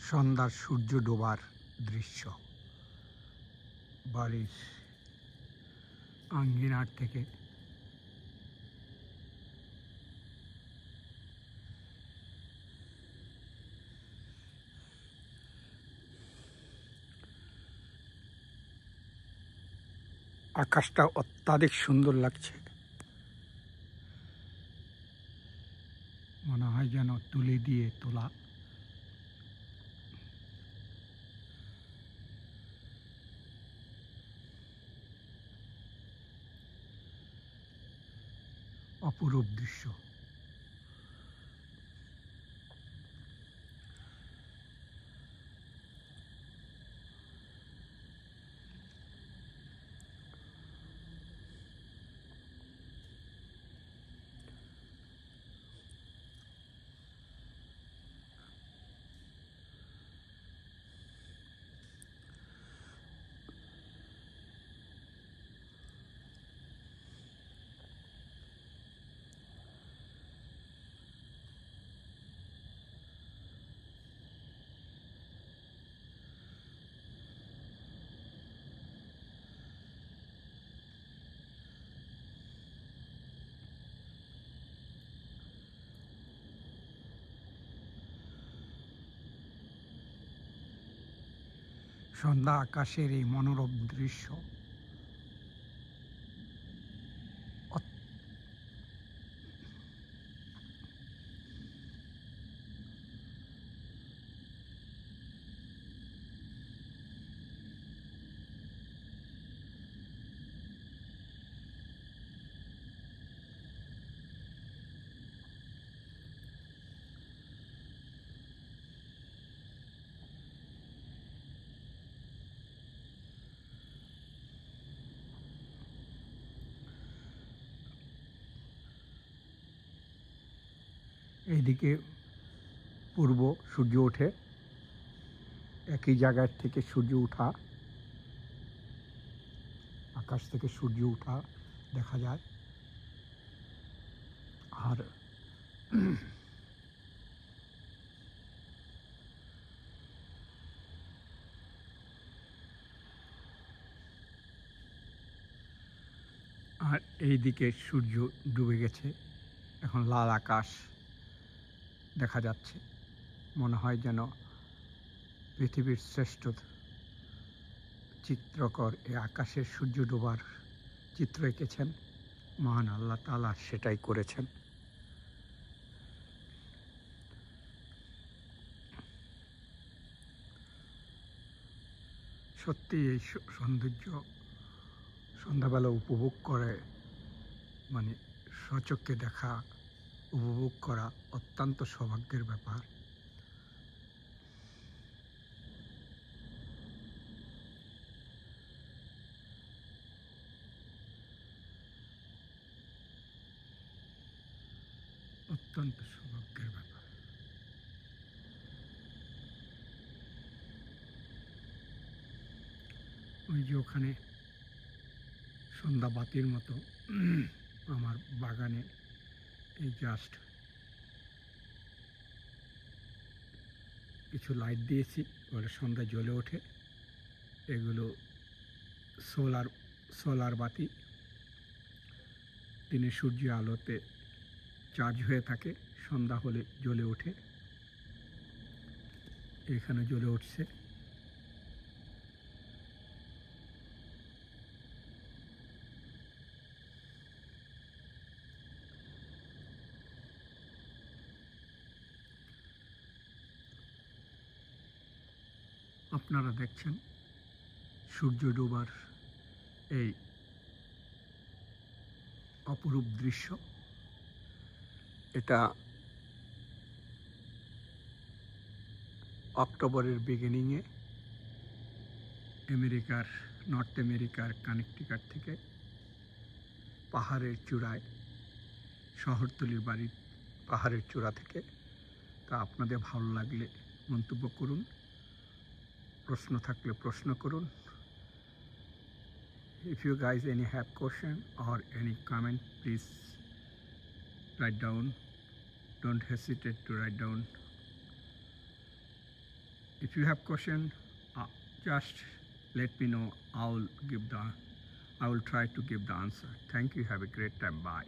সন্ধ্যার সূর্য ডোবার দৃশ্য বাড়ির আঙ্গিনার থেকে। আকাশটা অত্যাধিক সুন্দর লাগছে, মনে হয় যেন তুলি দিয়ে তোলা। অপরূপ দৃশ্য। সন্ধ্যা আকাশের এই মনোরম দৃশ্য এইদিকে পূর্ব সূর্য ওঠে, একই জায়গার থেকে সূর্য ওঠা, আকাশ থেকে সূর্য ওঠা দেখা যায়। আর এইদিকে সূর্য ডুবে গেছে, এখন লাল আকাশ দেখা যাচ্ছে। মনে হয় যেন পৃথিবীর শ্রেষ্ঠ চিত্রকর এই আকাশের সূর্য ডোবার চিত্র এঁকেছেন মহান আল্লাহ তাআলা, সেটাই করেছেন। সত্যি এই সৌন্দর্য সন্ধ্যাবেলা উপভোগ করে, মানে স্বচক্ষে দেখা, উপভোগ করা অত্যন্ত সৌভাগ্যের ব্যাপার। অত্যন্ত সৌভাগ্যের ব্যাপার। ওই যে ওখানে সন্ধ্যা বাতির মতো আমার বাগানে এই জাস্ট কিছু লাইট দিয়েছি, ওটা সন্ধ্যা জ্বলে ওঠে। এগুলো সোলার বাতি, দিনের সূর্য আলোতে চার্জ হয়ে থাকে, সন্ধ্যা হলে জ্বলে ওঠে। এখানে জ্বলে উঠছে। আপনারা দেখছেন সূর্য ডোবার এই অপরূপ দৃশ্য। এটা অক্টোবরের বিগিনিংয়ে নর্থ আমেরিকার কানেকটিকাট থেকে পাহাড়ের চূড়ায়, শহরতলির বাড়ির পাহাড়ের চূড়া থেকে। তা আপনাদের ভালো লাগলে মন্তব্য করুন, প্রশ্ন থাকলে প্রশ্ন করুন। If you guys any have question or any comment, please write down. Don't hesitate to write down. If you have question, just let me know. I will try to give the answer. Thank you. Have a great time. Bye.